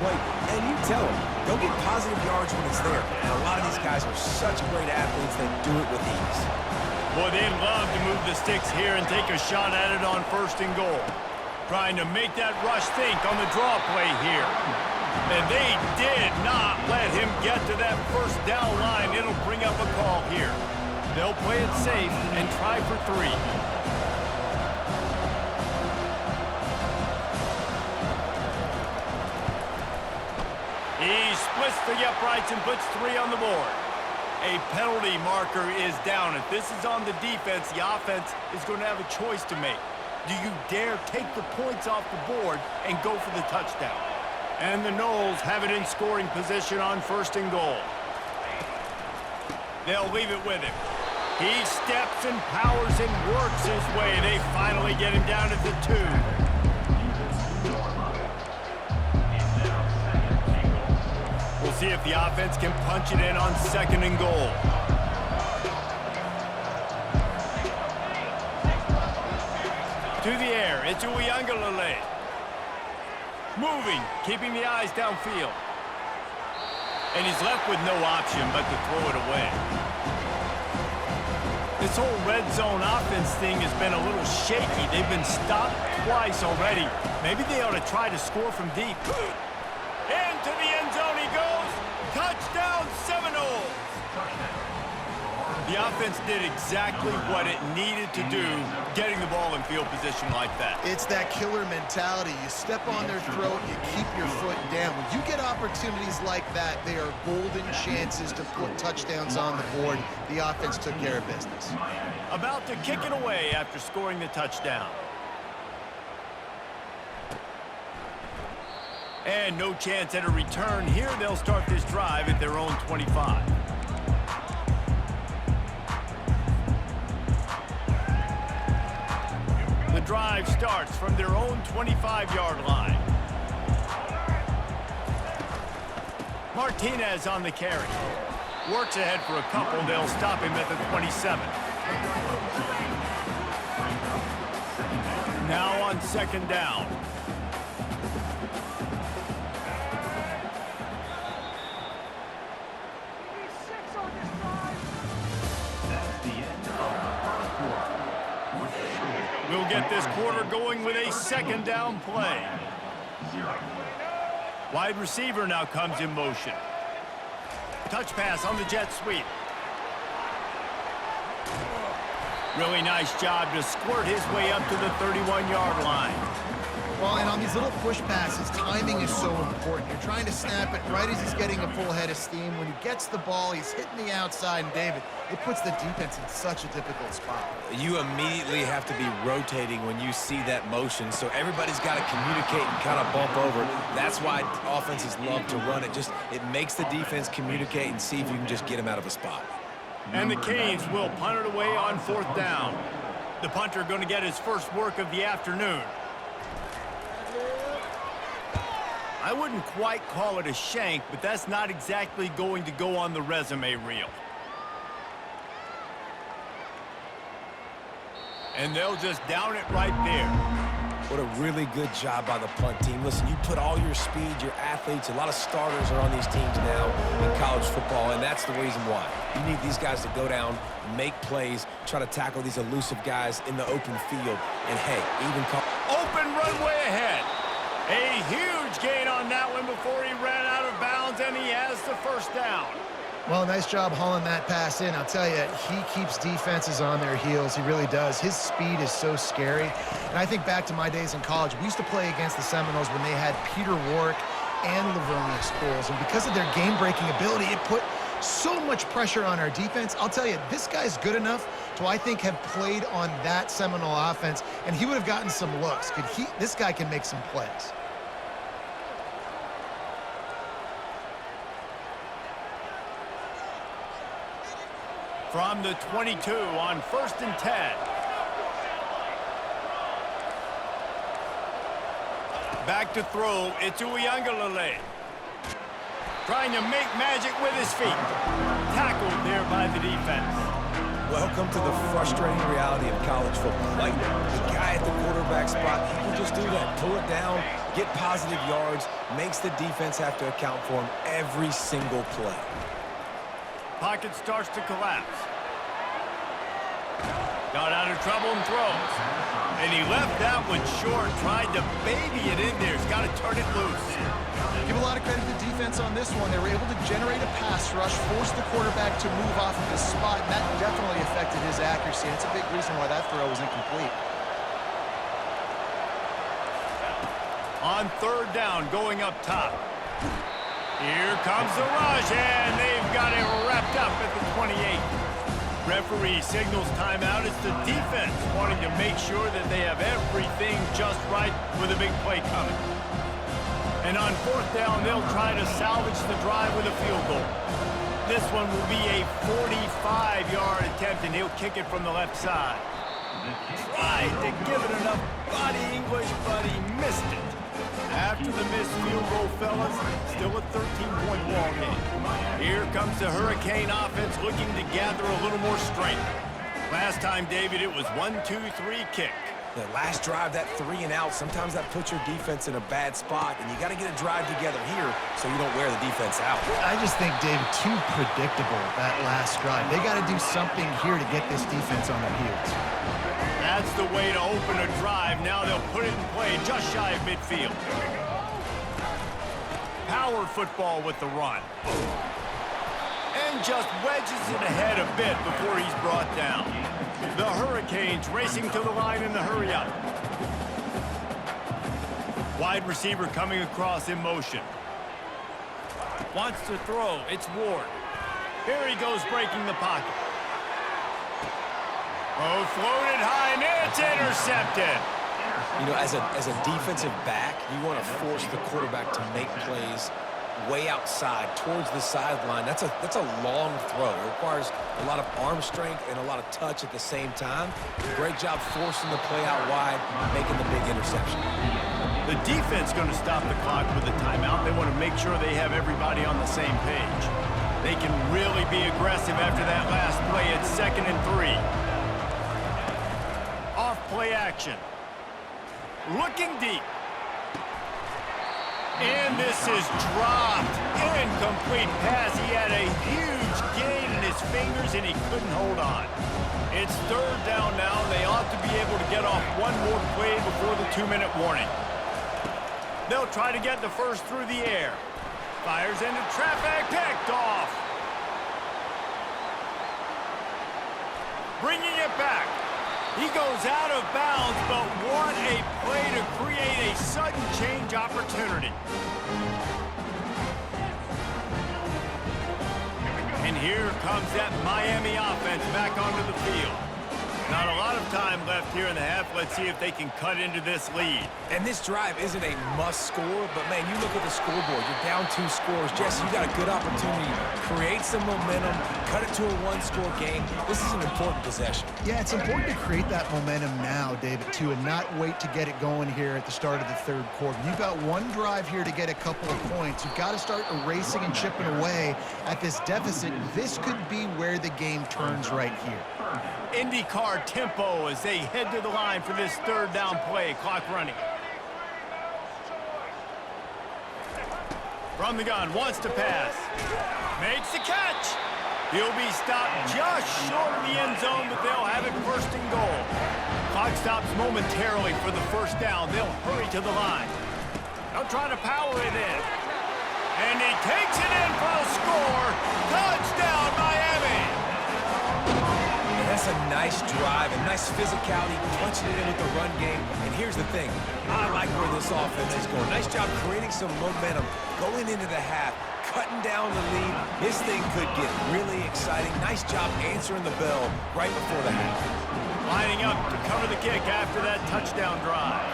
play, and you tell him, go get positive yards when it's there. And a lot of these guys are such great athletes that do it with ease. Boy, they'd love to move the sticks here and take a shot at it on 1st and goal. Trying to make that rush think on the draw play here. And they did not let him get to that 1st down line. It'll bring up a call here. They'll play it safe and try for 3. He splits the uprights and puts 3 on the board. A penalty marker is down. If this is on the defense, the offense is going to have a choice to make. Do you dare take the points off the board and go for the touchdown? And the Noles have it in scoring position on 1st and goal. They'll leave it with him. He steps and powers and works his way. They finally get him down at the 2. We'll see if the offense can punch it in on 2nd and goal. To the air, it's Uiagalelei. Moving, keeping the eyes downfield. And he's left with no option but to throw it away. This whole red zone offense thing has been a little shaky. They've been stopped twice already. Maybe they ought to try to score from deep. Into the end zone he goes. Touchdown, Seminoles. The offense did exactly what it needed to do, getting the ball in field position like that. It's that killer mentality. You step on their throat, you keep your foot down. When you get opportunities like that, they are golden chances to put touchdowns on the board. The offense took care of business. About to kick it away after scoring the touchdown. And no chance at a return here. They'll start this drive at their own 25. The drive starts from their own 25-yard line. Martinez on the carry. Works ahead for a couple. They'll stop him at the 27. Now on 2nd down. We'll get this quarter going with a 2nd down play. Wide receiver now comes in motion. Touch pass on the jet sweep. Really nice job to squirt his way up to the 31-yard line. Well, and on these little push passes, timing is so important. You're trying to snap it right as he's getting a full head of steam. When he gets the ball, he's hitting the outside, and David, it puts the defense in such a difficult spot. You immediately have to be rotating when you see that motion, so everybody's got to communicate and kind of bump over. That's why offenses love to run it. It makes the defense communicate and see if you can just get him out of a spot. And the Canes will punt it away on 4th down. The punter going to get his first work of the afternoon. I wouldn't quite call it a shank, but that's not exactly going to go on the resume reel. And they'll just down it right there. What a really good job by the punt team. Listen, you put all your speed, your athletes, a lot of starters are on these teams now in college football, and that's the reason why. You need these guys to go down, make plays, try to tackle these elusive guys in the open field, and hey, even call... Open runway ahead. A huge gain on that one before he ran out of bounds, and he has the 1st down. Well, nice job hauling that pass in. I'll tell you, he keeps defenses on their heels. He really does. His speed is so scary. And I think back to my days in college, we used to play against the Seminoles when they had Peter Warrick and Livonia schools. And because of their game-breaking ability, it put so much pressure on our defense. I'll tell you, this guy's good enough to, I think, have played on that Seminole offense, and he would have gotten some looks. This guy can make some plays. From the 22 on 1st and 10. Back to throw, it's Uiagalelei. Trying to make magic with his feet. Tackled there by the defense. Welcome to the frustrating reality of college football. Like, the guy at the quarterback spot, he can just do that. Pull it down, get positive yards, makes the defense have to account for him every single play. Pocket starts to collapse. Got out of trouble and throws. And he left that one short, tried to baby it in there. He's got to turn it loose. Give a lot of credit to the defense on this one. They were able to generate a pass rush, force the quarterback to move off of his spot, and that definitely affected his accuracy. It's a big reason why that throw was incomplete. On third down, going up top. Here comes the rush, and they've got it wrapped up at the 28. Referee signals timeout. It's the defense wanting to make sure that they have everything just right with a big play coming. And on fourth down, they'll try to salvage the drive with a field goal. This one will be a 45-yard attempt, and he'll kick it from the left side. Tried to give it enough body English, but he missed it. After the missed field goal, fellas, still a 13-point ball game. Here comes the Hurricane offense looking to gather a little more strength. Last time, David, it was 1-2-3 kick. The last drive, that 3 and out, sometimes that puts your defense in a bad spot, and you got to get a drive together here so you don't wear the defense out. I just think, David, too predictable, that last drive. They got to do something here to get this defense on their heels. That's the way to open a drive. Now they'll put it in play just shy of midfield. Power football with the run. And just wedges it ahead a bit before he's brought down. The Hurricanes racing to the line in the hurry-up. Wide receiver coming across in motion. Wants to throw. It's Ward. Here he goes breaking the pocket. Oh, floated high, and it's intercepted. You know, as a defensive back, you want to force the quarterback to make plays way outside towards the sideline. That's a long throw. It requires a lot of arm strength and a lot of touch at the same time. Great job forcing the play out wide, making the big interception. The defense going to stop the clock with a timeout. They want to make sure they have everybody on the same page. They can really be aggressive after that last play. It's 2nd and 3. Off play action. Looking deep. And this is dropped. Incomplete pass. He had a huge gain in his fingers, and he couldn't hold on. It's 3rd down now. They ought to be able to get off one more play before the 2-minute warning. They'll try to get the first through the air. Fires into traffic. Picked off. Bringing it back. He goes out of bounds, but what a play to create a sudden change opportunity. And here comes that Miami offense back onto the field. Not a lot of time left here in the half. Let's see if they can cut into this lead. And this drive isn't a must score, but, man, you look at the scoreboard. You're down 2 scores. Jesse, you got a good opportunity to create some momentum, cut it to a 1-score game. This is an important possession. Yeah, it's important to create that momentum now, David, too, and not wait to get it going here at the start of the 3rd quarter. You've got one drive here to get a couple of points. You've got to start erasing and chipping away at this deficit. This could be where the game turns right here. IndyCar tempo as they head to the line for this 3rd down play. Clock running. From the gun, wants to pass. Makes the catch. He'll be stopped just short of the end zone, but they'll have it 1st and goal. Clock stops momentarily for the 1st down. They'll hurry to the line. They'll try to power it in. And he takes it in for a score. Touchdown, Miami. That's a nice drive, a nice physicality, punching it in with the run game. And here's the thing. I like where this offense is going. Nice job creating some momentum, going into the half, cutting down the lead. This thing could get really exciting. Nice job answering the bell right before the half. Lining up to cover the kick after that touchdown drive.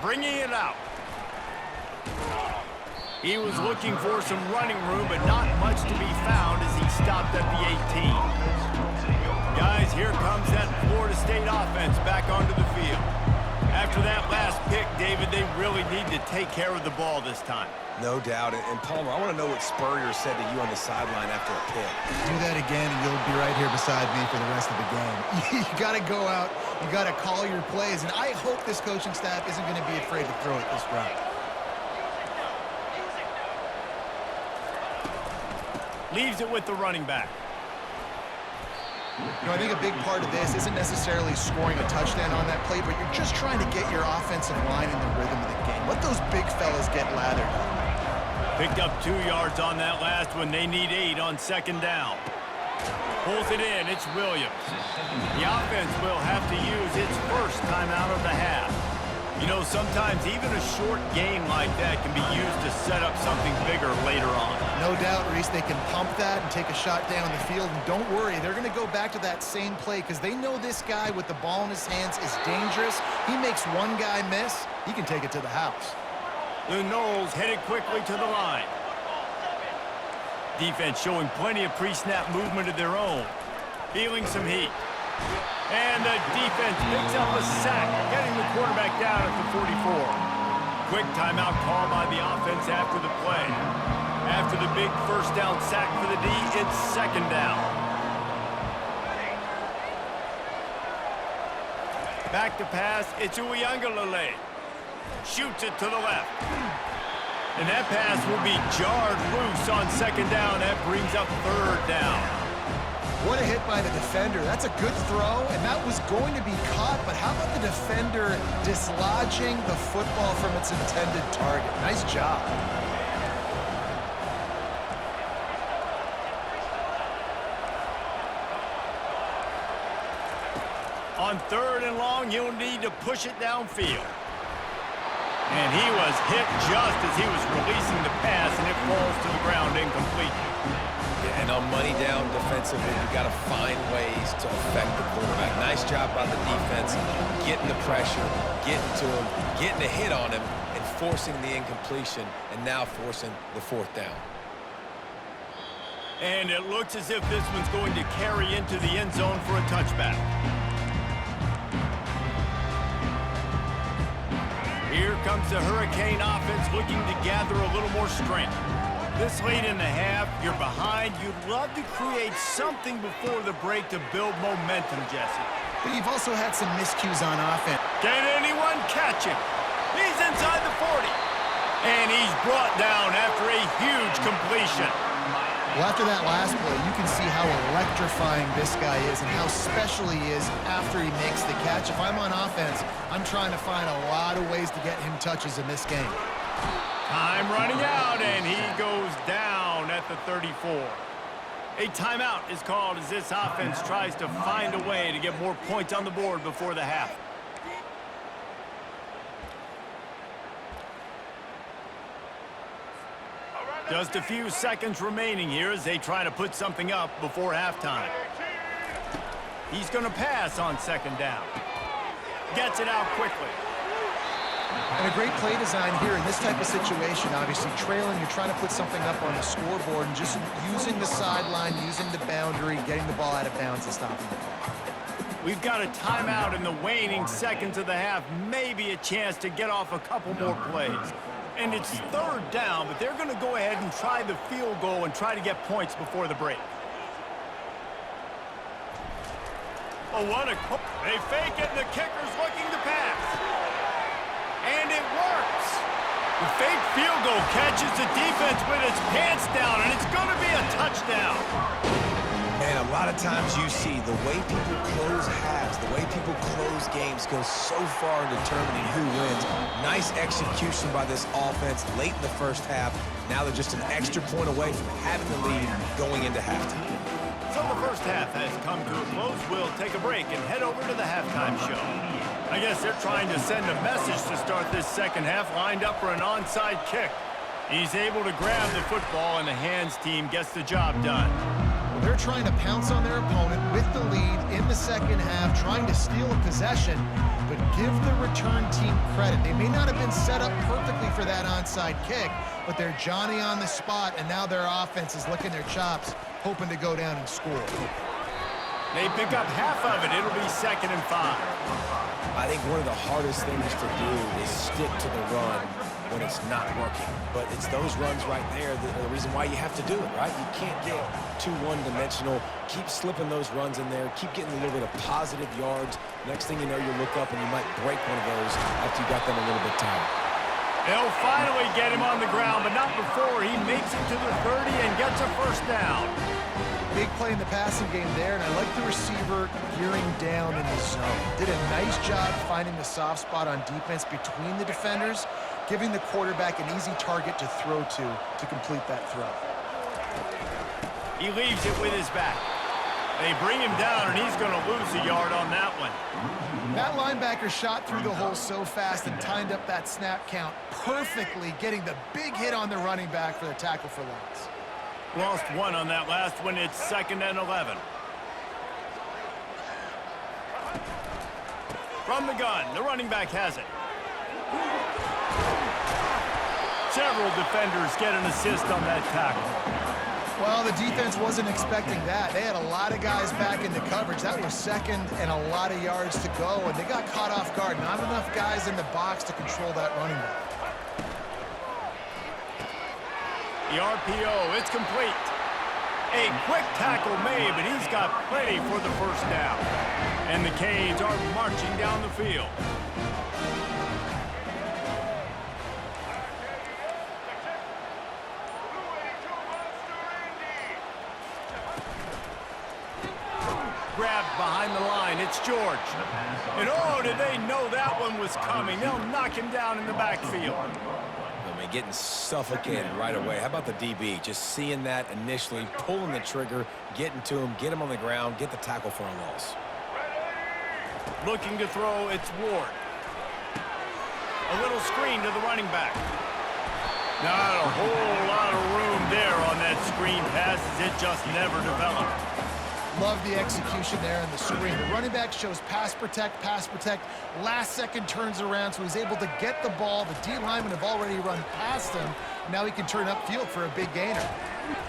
Bringing it out. He was looking for some running room, but not much to be found as he stopped at the 18. Guys, here comes that Florida State offense back onto the field. After that last pick, David, they really need to take care of the ball this time. No doubt. And Palmer, I want to know what Spurrier said to you on the sideline after a pick. Do that again, and you'll be right here beside me for the rest of the game. You got to go out. You got to call your plays. And I hope this coaching staff isn't going to be afraid to throw it this route. Leaves it with the running back. You know, I think a big part of this isn't necessarily scoring a touchdown on that play, but you're just trying to get your offensive line in the rhythm of the game. Let those big fellas get lathered. Picked up 2 yards on that last one. They need 8 on second down. Pulls it in. It's Williams. The offense will have to use its first timeout of the half. You know, sometimes even a short game like that can be used to set up something bigger later on. No doubt, Reese, they can pump that and take a shot down the field. And don't worry, they're going to go back to that same play because they know this guy with the ball in his hands is dangerous. He makes one guy miss, he can take it to the house. The Noles headed quickly to the line. Defense showing plenty of pre-snap movement of their own. Feeling some heat. And the defense picks up a sack, getting the quarterback down at the 44. Quick timeout call by the offense after the play. After the big first down sack for the D, it's second down. Back to pass, it's Uiagalelei. Shoots it to the left. And that pass will be jarred loose on second down. That brings up third down. What a hit by the defender. That's a good throw, and that was going to be caught, but how about the defender dislodging the football from its intended target? Nice job. On third and long, you'll need to push it downfield. And he was hit just as he was releasing the pass, and it falls to the ground incomplete. Yeah, and on money down defensively, you got to find ways to affect the quarterback. Nice job by the defense, getting the pressure, getting to him, getting a hit on him, and forcing the incompletion, and now forcing the fourth down. And it looks as if this one's going to carry into the end zone for a touchback. Here comes the Hurricane offense looking to gather a little more strength. This late in the half, you're behind. You'd love to create something before the break to build momentum, Jesse. But you've also had some miscues on offense. Can anyone catch him? He's inside the 40. And he's brought down after a huge completion. Well, after that last play, you can see how electrifying this guy is and how special he is after he makes the catch. If I'm on offense, I'm trying to find a lot of ways to get him touches in this game. Time running out, and he goes down at the 34. A timeout is called as this offense tries to find a way to get more points on the board before the half. Just a few seconds remaining here as they try to put something up before halftime. He's going to pass on second down. Gets it out quickly. And a great play design here in this type of situation. Obviously, trailing, you're trying to put something up on the scoreboard and just using the sideline, using the boundary, getting the ball out of bounds and stopping the clock. We've got a timeout in the waning seconds of the half. Maybe a chance to get off a couple more plays. And it's third down, but they're going to go ahead and try the field goal and try to get points before the break. Oh, what a... They fake it, and the kicker's looking to pass. And it works. The fake field goal catches the defense with its pants down, and it's going to be a touchdown. Man, a lot of times you see the way people close halves, the way people close games goes so far in determining who wins. Nice execution by this offense late in the first half. Now they're just an extra point away from having the lead going into halftime. So the first half has come to a close. We'll take a break and head over to the halftime show. I guess they're trying to send a message to start this second half, lined up for an onside kick. He's able to grab the football, and the hands team gets the job done. They're trying to pounce on their opponent with the lead in the second half, trying to steal a possession, but give the return team credit. They may not have been set up perfectly for that onside kick, but they're Johnny on the spot, and now their offense is licking their chops, hoping to go down and score. They pick up half of it. It'll be 2nd and 5. I think one of the hardest things to do is stick to the run when it's not working. But it's those runs right there that are the reason why you have to do it, right? You can't get too one-dimensional. Keep slipping those runs in there. Keep getting a little bit of positive yards. Next thing you know, you look up and you might break one of those after you got them a little bit tired. They'll finally get him on the ground, but not before he makes it to the 30 and gets a first down. Big play in the passing game there, and I like the receiver gearing down in the zone. Did a nice job finding the soft spot on defense between the defenders, giving the quarterback an easy target to throw to complete that throw. He leaves it with his back. They bring him down, and he's going to lose a yard on that one. That linebacker shot through the hole so fast and timed up that snap count perfectly, getting the big hit on the running back for the tackle for loss. Lost one on that last one. It's 2nd and 11. From the gun, the running back has it. Several defenders get an assist on that tackle. Well, the defense wasn't expecting that. They had a lot of guys back into coverage. That was 2nd and a lot of yards to go, and they got caught off guard. Not enough guys in the box to control that running back. The RPO, it's complete. A quick tackle made, but he's got plenty for the first down. And the Canes are marching down the field. Grabbed behind the line, it's George. And oh, did they know that one was coming? They'll knock him down in the backfield. I mean, getting suffocated right away. How about the DB? Just seeing that initially, pulling the trigger, getting to him, get him on the ground, get the tackle for a loss. Looking to throw, it's Ward. A little screen to the running back. Not a whole lot of room there on that screen pass as it just never developed. Love the execution there in the screen. The running back shows pass protect. Last second turns around, so he's able to get the ball. The D linemen have already run past him. Now he can turn upfield for a big gainer.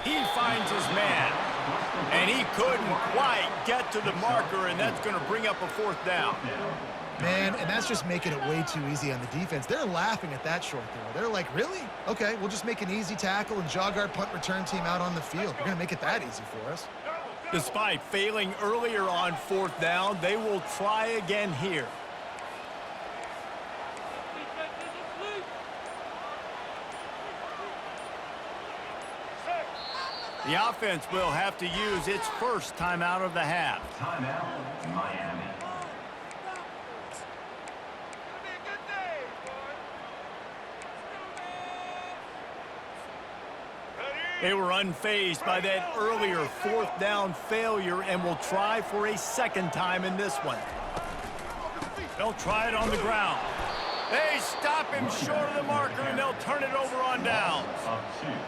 He finds his man, and he couldn't quite get to the marker, and that's going to bring up a 4th down. Man, and that's just making it way too easy on the defense. They're laughing at that short throw. They're like, really? Okay, we'll just make an easy tackle and jog our punt return team out on the field. We're going to make it that easy for us. Despite failing earlier on 4th down, they will try again here. The offense will have to use its first timeout of the half. Timeout, Miami. They were unfazed by that earlier 4th down failure and will try for a 2nd time in this one. They'll try it on the ground. They stop him short of the marker, and they'll turn it over on downs.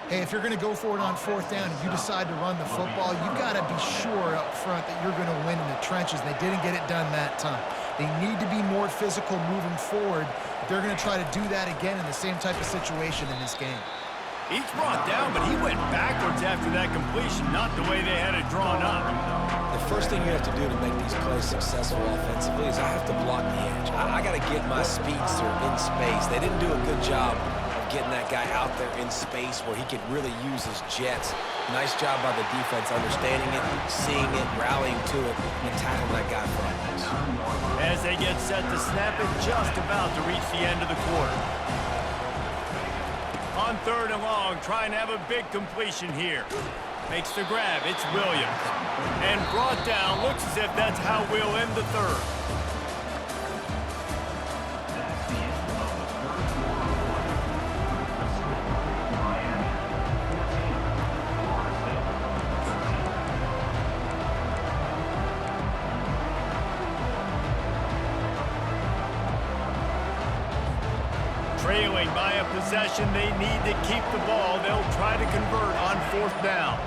Hey, if you're going to go for it on 4th down and you decide to run the football, you got to be sure up front that you're going to win in the trenches. They didn't get it done that time. They need to be more physical moving forward if they're going to try to do that again in the same type of situation in this game. He's brought down, but he went backwards after that completion, not the way they had it drawn up. The first thing you have to do to make these plays successful offensively is I have to block the edge. I got to get my speedster in space. They didn't do a good job of getting that guy out there in space where he could really use his jets. Nice job by the defense understanding it, seeing it, rallying to it, and tackling that guy for a loss. As they get set to snap it, just about to reach the end of the quarter. On 3rd and long, trying to have a big completion here. Makes the grab, it's Williams. And brought down, looks as if that's how we'll end the 3rd. Trailing by a possession, they need to keep the ball. They'll try to convert on 4th down.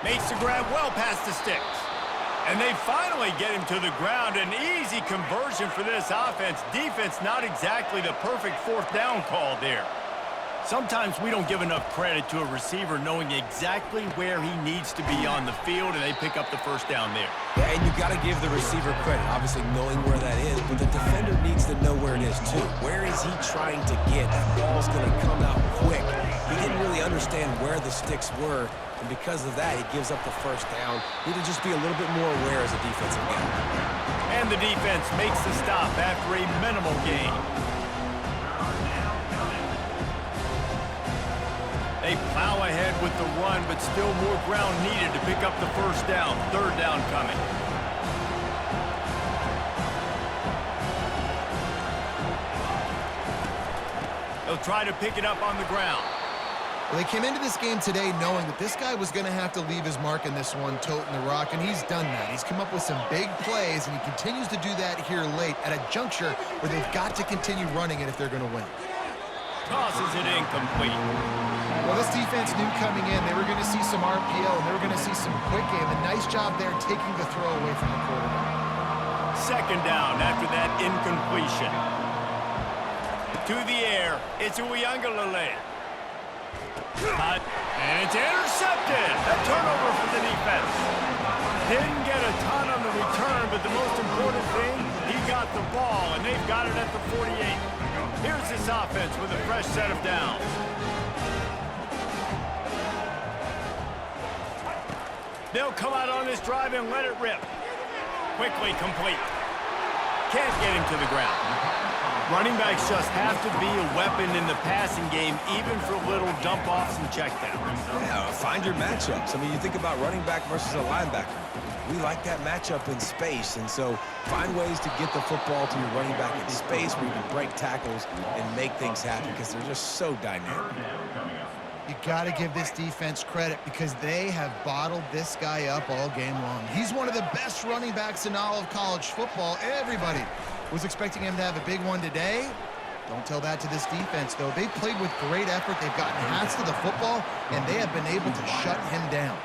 Makes the grab well past the sticks. And they finally get him to the ground. An easy conversion for this offense. Defense not exactly the perfect 4th down call there. Sometimes we don't give enough credit to a receiver knowing exactly where he needs to be on the field, and they pick up the first down there. Yeah, and you got to give the receiver credit, obviously knowing where that is, but the defender needs to know where it is too. Where is he trying to get? That ball's going to come out quick. He didn't really understand where the sticks were, and because of that, he gives up the first down. Need to just be a little bit more aware as a defensive guy. And the defense makes the stop after a minimal gain. They plow ahead with the run, but still more ground needed to pick up the first down. Third down coming. They'll try to pick it up on the ground. Well, they came into this game today knowing that this guy was going to have to leave his mark in this one, toting the rock, and he's done that. He's come up with some big plays, and he continues to do that here late at a juncture where they've got to continue running it if they're going to win. Tosses it incomplete. Well, this defense knew coming in they were going to see some RPO, and they were going to see some quick game. A nice job there taking the throw away from the quarterback. Second down after that incompletion. To the air, it's Uiagalelei. Cut, and it's intercepted. A turnover for the defense. Didn't get a ton on the return, but the most important thing, he got the ball, and they've got it at the 48. Here's this offense with a fresh set of downs. They'll come out on this drive and let it rip. Quickly complete. Can't get him to the ground. Running backs just have to be a weapon in the passing game, even for little dump-offs and checkdowns. Yeah, find your matchups. I mean, you think about running back versus a linebacker. We like that matchup in space, and so find ways to get the football to your running back in space where you can break tackles and make things happen because they're just so dynamic. You got to give this defense credit because they have bottled this guy up all game long. He's one of the best running backs in all of college football. Everybody was expecting him to have a big one today. Don't tell that to this defense, though. They played with great effort. They've gotten hats to the football, and they have been able to shut him down.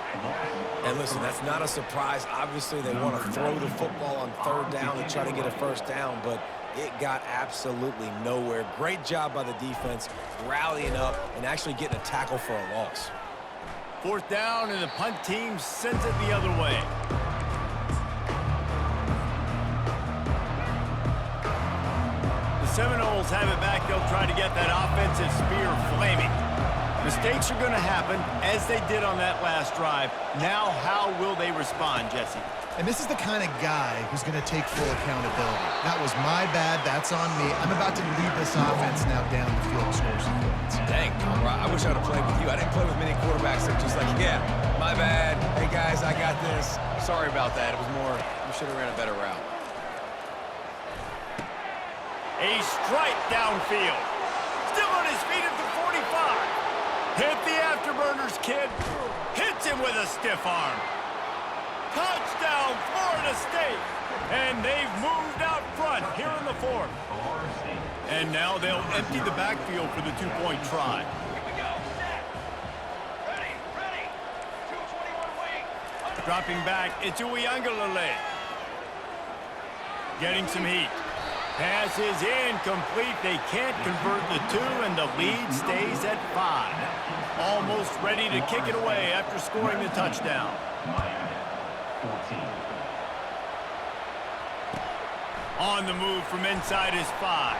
And listen, that's not a surprise. Obviously, they want to throw the football on third down and try to get a first down, but it got absolutely nowhere. Great job by the defense rallying up and actually getting a tackle for a loss. Fourth down, and the punt team sends it the other way. The Seminoles have it back. They'll try to get that offensive spear flaming. Mistakes are going to happen, as they did on that last drive. Now, how will they respond, Jesse? And this is the kind of guy who's going to take full accountability. That was my bad. That's on me. I'm about to lead this offense now down the field and score some points. Dang, Conrad, I wish I would have played with you. I didn't play with many quarterbacks that were just like, yeah, my bad. Hey, guys, I got this. Sorry about that. It was more, we should have ran a better route. A strike downfield. Still on his feet at the 45. Hit the afterburners, kid. Hits him with a stiff arm. Touchdown, Florida State. And they've moved out front here in the fourth. And now they'll empty the backfield for the two-point try. Dropping back, it's Uiagalelei. Getting some heat. Pass is incomplete. They can't convert the two, and the lead stays at 5. Almost ready to kick it away after scoring the touchdown. On the move from inside his 5.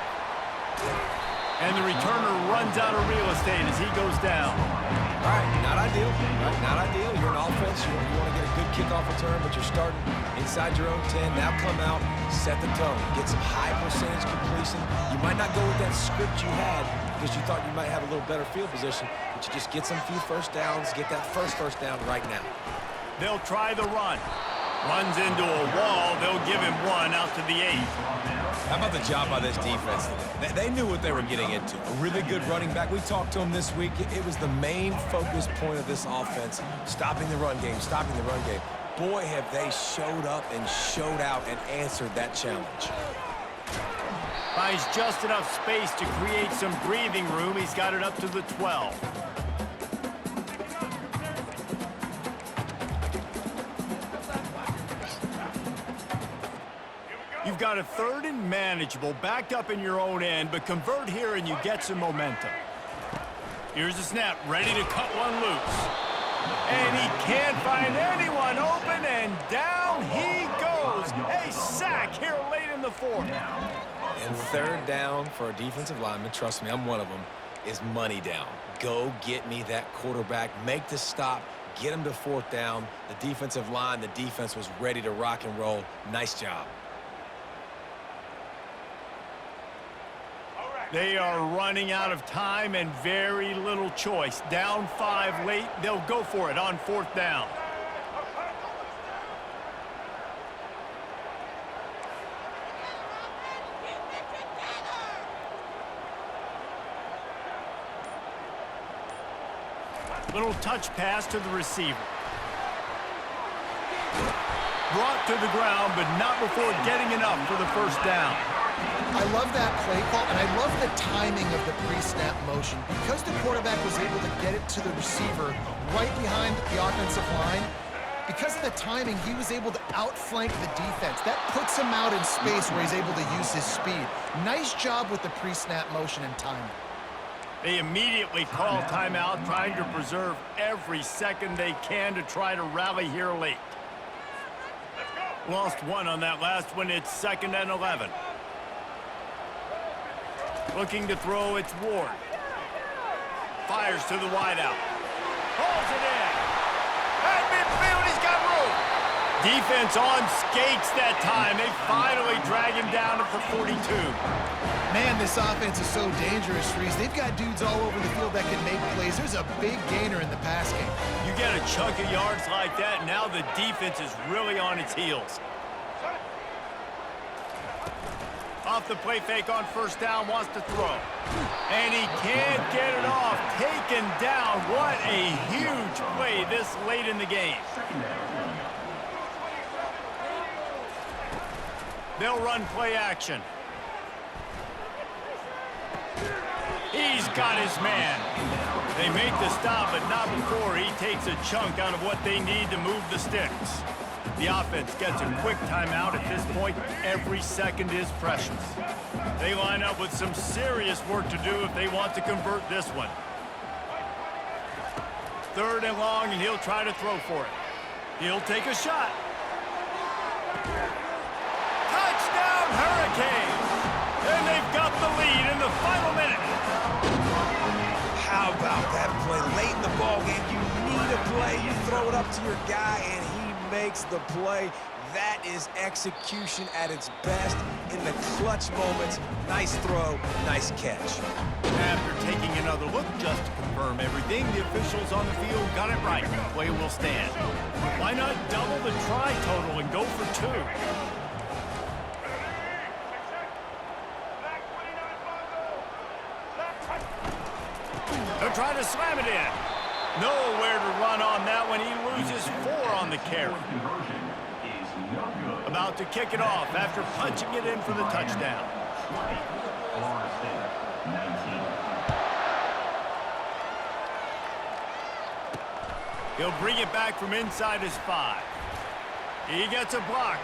And the returner runs out of real estate as he goes down. All right, not ideal. Right, not ideal. You're an offense. You want to get a good kickoff return, but you're starting inside your own 10. Now come out, set the tone. Get some high percentage completion. You might not go with that script you had because you thought you might have a little better field position, but you just get some few first downs, get that first down right now. They'll try the run. Runs into a wall. They'll give him one out to the 8. How about the job by this defense today? They knew what they were getting into. A really good running back. We talked to him this week. It was the main focus point of this offense, stopping the run game, stopping the run game. Boy, have they showed up and showed out and answered that challenge. Finds just enough space to create some breathing room. He's got it up to the 12. You've got a third and manageable, backed up in your own end, but convert here and you get some momentum. Here's the snap, ready to cut one loose. And he can't find anyone open, and down he goes. A sack here late in the fourth. And third down for a defensive lineman, trust me, I'm one of them, is money down. Go get me that quarterback, make the stop, get him to fourth down. The defensive line, the defense was ready to rock and roll. Nice job. They are running out of time and very little choice. Down 5 late, they'll go for it on fourth down. Little touch pass to the receiver. Brought to the ground, but not before getting enough for the first down. I love that play call, and I love the timing of the pre-snap motion. Because the quarterback was able to get it to the receiver right behind the offensive line, because of the timing, he was able to outflank the defense. That puts him out in space where he's able to use his speed. Nice job with the pre-snap motion and timing. They immediately call timeout, trying to preserve every second they can to try to rally here late. Lost one on that last one. It's 2nd and 11. Looking to throw, it's Ward. Fires to the wideout. Pulls it in. At midfield, he's got room. Defense on skates that time. They finally drag him down at the 42. Man, this offense is so dangerous, Reese. They've got dudes all over the field that can make plays. There's a big gainer in the pass game. You get a chunk of yards like that, now the defense is really on its heels. Off the play fake on first down, wants to throw. And he can't get it off. Taken down. What a huge play this late in the game. They'll run play action. He's got his man. They make the stop, but not before he takes a chunk out of what they need to move the sticks. The offense gets a quick timeout at this point. Every second is precious. They line up with some serious work to do if they want to convert this one. 3rd and long, and he'll try to throw for it. He'll take a shot. Touchdown, Hurricanes! And they've got the lead in the final minute. How about that play late in the ball game? You need a play, you throw it up to your guy, and he makes the play. That is execution at its best in the clutch moments. Nice throw, nice catch. After taking another look just to confirm everything, the officials on the field got it right. The play will stand. Why not double the try total and go for 2? They'll try to slam it in. Nowhere to run on that one. He loses 4 on the carry. About to kick it off after punching it in for the touchdown. He'll bring it back from inside his 5. He gets a block.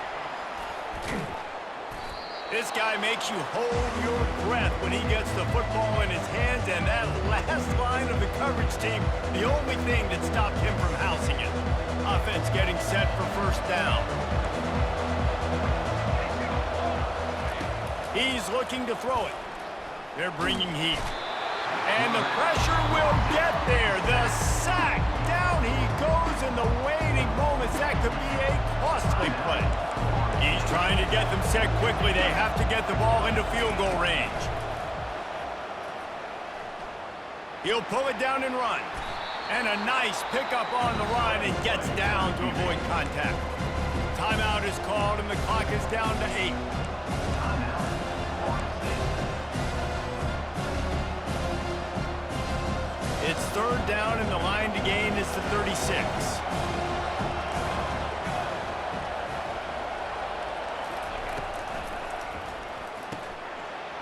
This guy makes you hold your breath when he gets the football in his hands, and that last line of the coverage team, the only thing that stopped him from housing it. Offense getting set for first down. He's looking to throw it. They're bringing heat. And the pressure will get there. The sack. Down he goes in the waiting moments. That could be a costly play. He's trying to get them set quickly. They have to get the ball into field goal range. He'll pull it down and run. And a nice pickup on the run and gets down to avoid contact. Timeout is called and the clock is down to 8. It's 3rd down and the line to gain is to 36.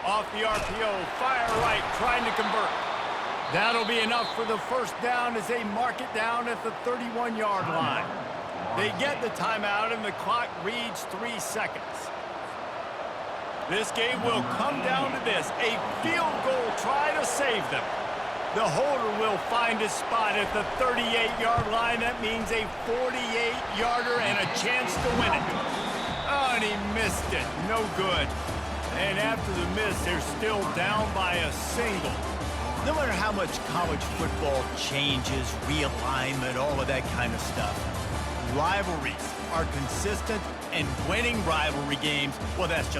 Off the RPO, fire right, trying to convert. That'll be enough for the first down as they mark it down at the 31-yard line. They get the timeout and the clock reads 3 seconds. This game will come down to this, a field goal try to save them. The holder will find a spot at the 38-yard line. That means a 48-yarder and a chance to win it. Oh, and he missed it. No good. And after the miss, they're still down by a single. No matter how much college football changes, realignment, all of that kind of stuff, rivalries are consistent, and winning rivalry games, well, that's just